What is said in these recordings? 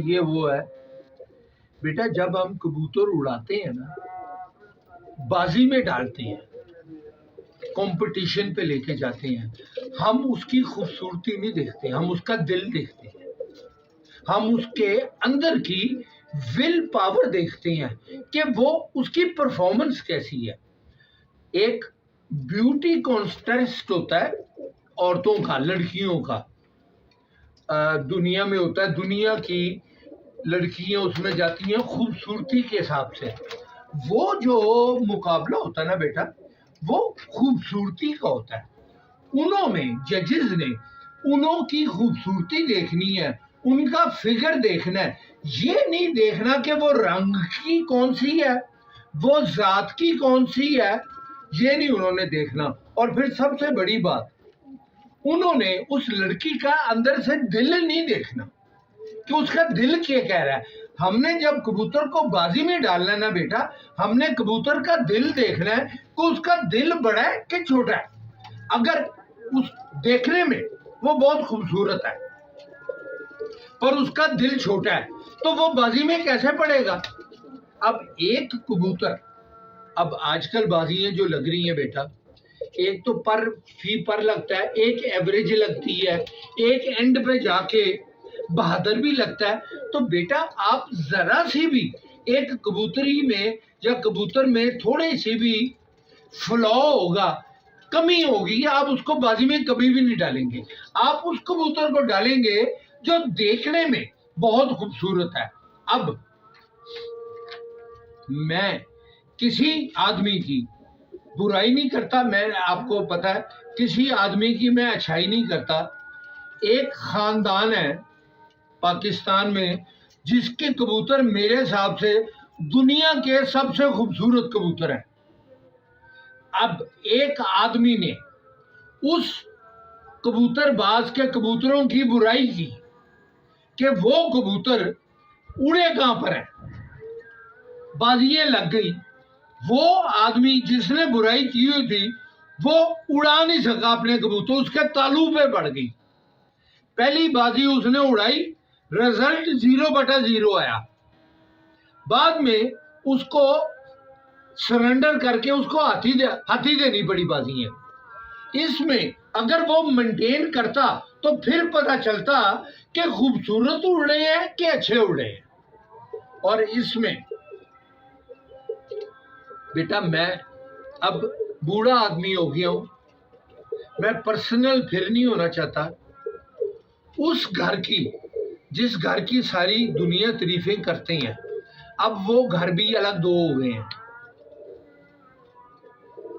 ये वो है बेटा, जब हम कबूतर उड़ाते हैं ना, बाजी में डालते हैं, कंपटीशन पे लेके जाते हैं, हम उसकी खूबसूरती नहीं देखते, हम उसका दिल देखते हैं। हम उसके अंदर की विल पावर देखते हैं कि वो उसकी परफॉर्मेंस कैसी है। एक ब्यूटी कॉन्टेस्ट होता है औरतों का, लड़कियों का, दुनिया में होता है। दुनिया की लड़कियां उसमें जाती हैं खूबसूरती के हिसाब से। वो जो मुकाबला होता है ना बेटा, वो खूबसूरती का होता है। उन्होंने, जजेस ने, उन्हों की खूबसूरती देखनी है, उनका फिगर देखना है। ये नहीं देखना कि वो रंग की कौन सी है, वो जात की कौन सी है, ये नहीं उन्होंने देखना। और फिर सबसे बड़ी बात, उन्होंने उस लड़की का अंदर से दिल नहीं देखना कि उसका दिल क्या कह रहा है। हमने जब कबूतर को बाजी में डालना है ना बेटा, हमने कबूतर का दिल देखना है कि उसका दिल बड़ा है कि छोटा है। अगर उस देखने में वो बहुत खूबसूरत है पर उसका दिल छोटा है तो वो बाजी में कैसे पड़ेगा। अब एक कबूतर, अब आजकल बाजियां जो लग रही हैं बेटा, एक तो पर फी पर लगता है, एक एवरेज लगती है, एक एंड पे जाके बहादुर भी लगता है। तो बेटा आप जरा सी भी एक कबूतरी में या कबूतर में थोड़ी सी भी फ्लॉ होगा, कमी होगी, आप उसको बाजी में कभी भी नहीं डालेंगे। आप उस कबूतर को डालेंगे जो देखने में बहुत खूबसूरत है। अब मैं किसी आदमी की बुराई नहीं करता, मैं, आपको पता है, किसी आदमी की मैं अच्छाई नहीं करता। एक खानदान है पाकिस्तान में जिसके कबूतर मेरे हिसाब से दुनिया के सबसे खूबसूरत कबूतर हैं। अब एक आदमी ने उस कबूतरबाज के कबूतरों की बुराई की कि वो कबूतर उड़े कहां पर है, बाजियां लग गई। वो आदमी जिसने बुराई की हुई थी वो उड़ा नहीं सका अपने कबूतर, उसके तालू पे पड़ गई। पहली बाजी उसने उड़ाई, रिजल्ट 0/0 आया। बाद में उसको सरेंडर करके उसको हाथी देनी पड़ी बाजियां। इसमें अगर वो मेंटेन करता तो फिर पता चलता कि खूबसूरत उड़ रहे हैं कि अच्छे उड़ रहे हैं। और इसमें बेटा मैं अब बूढ़ा आदमी हो गया हूं, मैं पर्सनल फिर नहीं होना चाहता। उस घर की, जिस घर की सारी दुनिया तारीफें करते हैं, अब वो घर भी अलग दो हो गए हैं।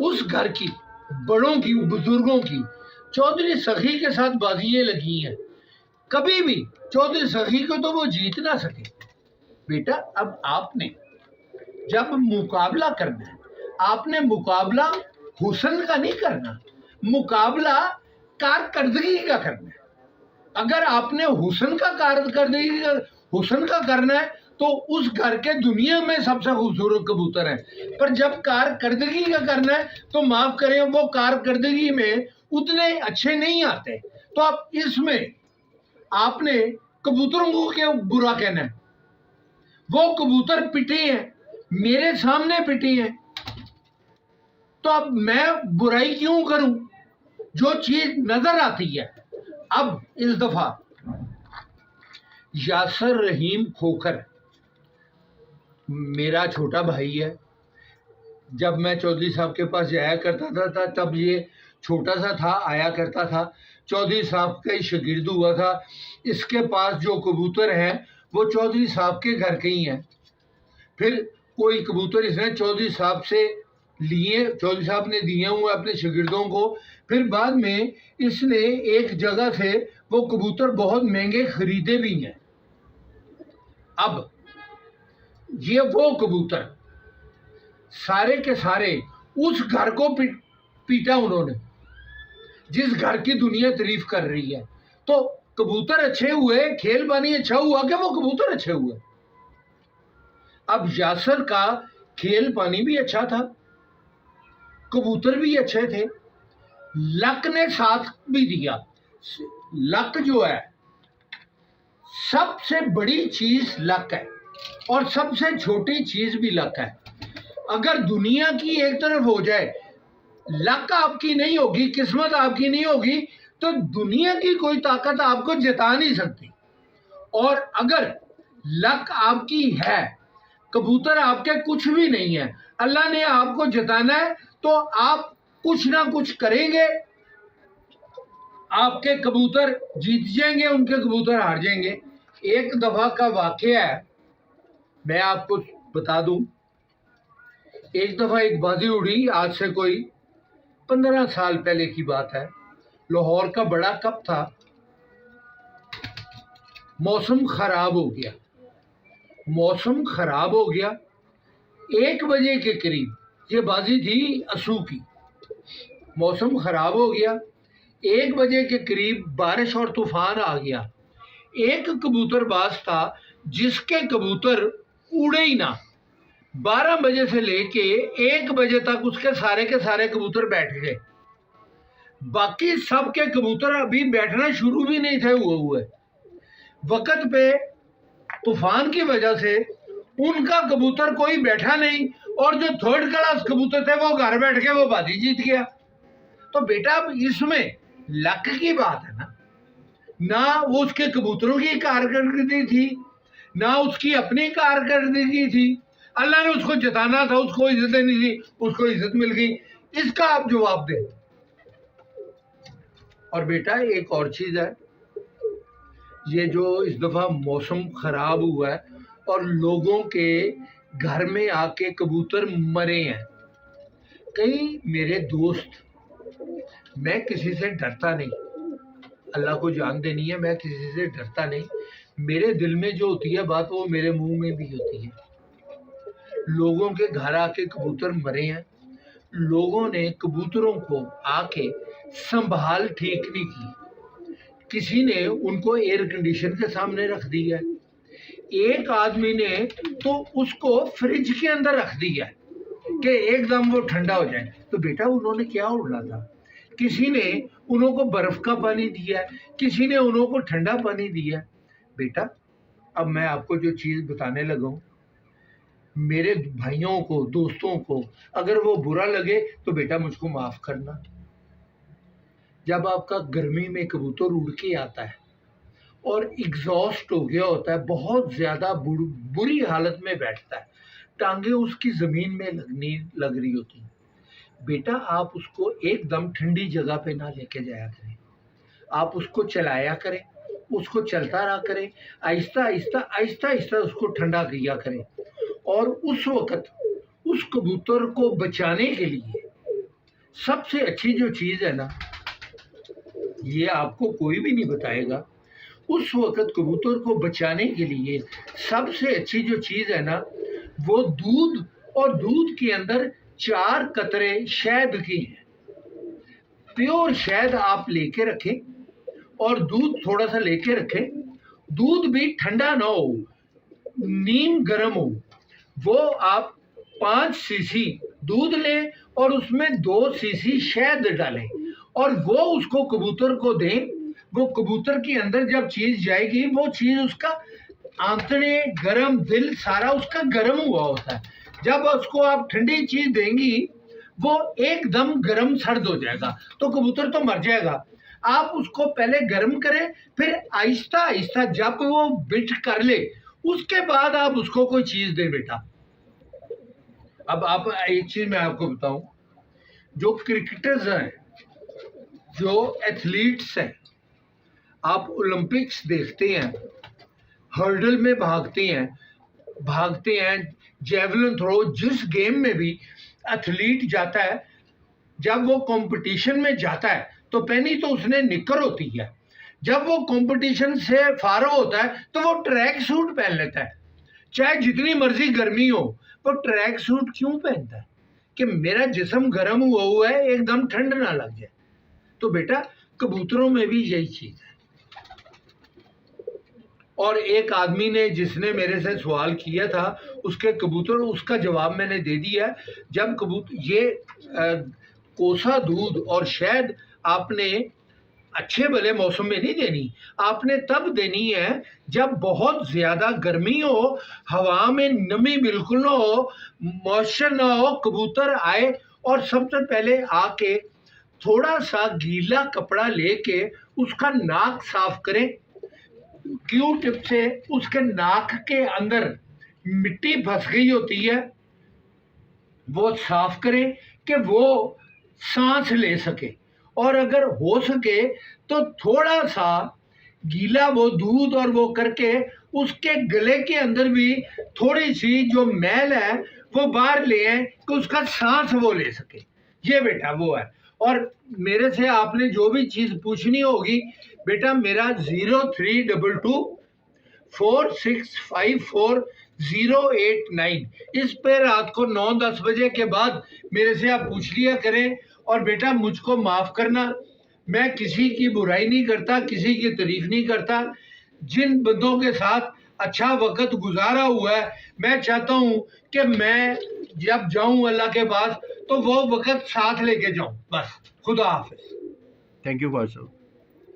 उस घर की, बड़ों की, बुजुर्गों की चौधरी सखी के साथ बाजियां लगी हैं। कभी भी चौधरी सखी को तो वो जीत ना सके। बेटा अब आपने जब मुकाबला करना है, आपने मुकाबला हुस्न का नहीं करना, मुकाबला कारकर्दगी का करना है। अगर आपने हुस्न का कारकर्दगी का हुस्न का करना है तो उस घर के दुनिया में सबसे खूबसूरत कबूतर है। पर जब कारकर्दगी का करना है तो माफ करें, वो कारकर्दगी में उतने अच्छे नहीं आते। तो आप इसमें आपने कबूतरों को क्या बुरा कहना है। वो कबूतर पिटे हैं, मेरे सामने पिटे हैं, तो अब मैं बुराई क्यों करूं जो चीज नजर आती है। अब इस दफा यासर रहीम खोखर मेरा छोटा भाई है। जब मैं चौधरी साहब के पास जाया करता था तब ये छोटा सा था, आया करता था। चौधरी साहब का ही शागिर्द हुआ था। इसके पास जो कबूतर हैं वो चौधरी साहब के घर के ही हैं। फिर कोई कबूतर इसने चौधरी साहब से लिए, चौधरी साहब ने दिए हुए अपने शागिर्दों को। फिर बाद में इसने एक जगह से वो कबूतर बहुत महंगे खरीदे भी हैं। अब ये वो कबूतर सारे के सारे उस घर को पीटा उन्होंने जिस घर की दुनिया तारीफ कर रही है। तो कबूतर अच्छे हुए, खेल पानी अच्छा हुआ कि वो कबूतर अच्छे हुए। अब यासर का खेल पानी भी अच्छा था, कबूतर भी अच्छे थे, लक ने साथ भी दिया। लक जो है सबसे बड़ी चीज लक है और सबसे छोटी चीज भी लक है। अगर दुनिया की एक तरफ हो जाए, लक आपकी नहीं होगी, किस्मत आपकी नहीं होगी, तो दुनिया की कोई ताकत आपको जिता नहीं सकती। और अगर लक आपकी है, कबूतर आपके कुछ भी नहीं है, अल्लाह ने आपको जिताना है तो आप कुछ ना कुछ करेंगे, आपके कबूतर जीत जाएंगे, उनके कबूतर हार जाएंगे। एक दफा का वाकया है, मैं आपको बता दूं। एक दफा एक बाजी उड़ी, आज से कोई 15 साल पहले की बात है। लाहौर का बड़ा कप था, मौसम खराब हो गया। मौसम खराब हो गया, 1 बजे के करीब, ये बाजी थी असू की। मौसम खराब हो गया, 1 बजे के करीब बारिश और तूफान आ गया। एक कबूतरबाज था जिसके कबूतर उड़े ही ना। 12 बजे से लेके 1 बजे तक उसके सारे के सारे कबूतर बैठ गए। बाकी सब के कबूतर अभी बैठना शुरू भी नहीं थे हुए। वक्त पे तूफान की वजह से उनका कबूतर कोई बैठा नहीं, और जो थर्ड क्लास कबूतर थे वो घर बैठ के वो बाजी जीत गया। तो बेटा अब इसमें लक की बात है ना वो उसके कबूतरों की कारकर्दगी थी, ना उसकी अपनी कारकर्दगी थी। अल्लाह ने उसको जिताना था, उसको इज्जत देनी थी, उसको इज्जत मिल गई। इसका आप जवाब दें। और बेटा एक और चीज है, ये जो इस दफा मौसम खराब हुआ है और लोगों के घर में आके कबूतर मरे हैं। कई मेरे दोस्त, मैं किसी से डरता नहीं, अल्लाह को जान देनी है, मैं किसी से डरता नहीं। मेरे दिल में जो होती है बात, वो मेरे मुंह में भी होती है। लोगों के घर आके कबूतर मरे हैं, लोगों ने कबूतरों को आके संभाल ठीक नहीं की। किसी ने उनको एयर कंडीशन के सामने रख दिया, एक आदमी ने तो उसको फ्रिज के अंदर रख दिया कि एकदम वो ठंडा हो जाए। तो बेटा उन्होंने क्या उड़ना था? किसी ने उनको बर्फ का पानी दिया, किसी ने उनको ठंडा पानी दिया। बेटा अब मैं आपको जो चीज बताने लगा हूं, मेरे भाइयों को, दोस्तों को अगर वो बुरा लगे तो बेटा मुझको माफ करना। जब आपका गर्मी में कबूतर उड़ के आता है और एग्जॉस्ट हो गया होता है, बहुत ज्यादा बुरी हालत में बैठता है, टांगे उसकी जमीन में लग रही होती हैं, बेटा आप उसको एकदम ठंडी जगह पे ना लेके जाया करें। आप उसको चलाया करें, उसको चलता रहा करें, आहिस्ता आहिस्ता आहिस्ता आहिस्ता उसको ठंडा किया करें। और उस वक्त उस कबूतर को बचाने के लिए सबसे अच्छी जो चीज है ना, ये आपको कोई भी नहीं बताएगा, उस वक्त कबूतर को बचाने के लिए सबसे अच्छी जो चीज है ना, वो दूध, और दूध के अंदर 4 कतरे शहद की हैं। प्योर शहद आप लेके रखें और दूध थोड़ा सा लेके रखें। दूध भी ठंडा ना हो, नीम गर्म हो। वो आप 5 सीसी दूध लें और उसमें 2 सीसी शहद डालें और वो उसको कबूतर को दें। वो कबूतर के अंदर जब चीज जाएगी, वो चीज उसका आंतड़े गरम, दिल सारा उसका गरम हुआ होता है। जब उसको आप ठंडी चीज देंगी, वो एकदम गरम सर्द हो जाएगा, तो कबूतर तो मर जाएगा। आप उसको पहले गर्म करें, फिर आहिस्ता आहिस्ता जब वो बिट कर ले, उसके बाद आप उसको कोई चीज दें बेटा। अब आप एक चीज मैं आपको बताऊं, जो क्रिकेटर्स हैं, जो एथलीट्स हैं, आप ओलंपिक्स देखते हैं, हर्डल में भागते हैं, जेवलिन थ्रो, जिस गेम में भी एथलीट जाता है, जब वो कंपटीशन में जाता है तो पहनी तो उसने निकर होती है। जब वो कंपटीशन से फारो होता है तो वो ट्रैक सूट पहन लेता है, चाहे जितनी मर्जी गर्मी हो। वो ट्रैक सूट क्यों पहनता है? कि मेरा जिस्म गर्म हुआ है, एकदम ठंड ना लग जाए। तो बेटा कबूतरों में भी यही चीज है। और एक आदमी ने, जिसने मेरे से सवाल किया था, उसके कबूतर, उसका जवाब मैंने दे दिया। जब कबूतर ये कोसा दूध और शहद आपने अच्छे भले मौसम में नहीं देनी, आपने तब देनी है जब बहुत ज़्यादा गर्मी हो, हवा में नमी बिल्कुल ना हो, मॉइस्चर ना हो, कबूतर आए और सबसे पहले आके थोड़ा सा गीला कपड़ा लेके उसका नाक साफ करें, क्यू टिप से उसके नाक के अंदर मिट्टी फंस गई होती है वो साफ करें कि वो सांस ले सके, और अगर हो सके तो थोड़ा सा गीला वो दूध और वो करके उसके गले के अंदर भी थोड़ी सी जो मैल है वो बाहर ले आए कि उसका सांस वो ले सके। ये बेटा वो है। और मेरे से आपने जो भी चीज़ पूछनी होगी बेटा, मेरा 03224654 089 इस पे रात को 9-10 बजे के बाद मेरे से आप पूछ लिया करें। और बेटा मुझको माफ़ करना, मैं किसी की बुराई नहीं करता, किसी की तारीफ नहीं करता। जिन बंदों के साथ अच्छा वक्त गुजारा हुआ है, मैं चाहता हूँ कि मैं जब जाऊँ अल्लाह के पास तो वो वक्त साथ लेके जाऊँ। बस, खुदा हाफिज। थैंक यू फारूक साहब।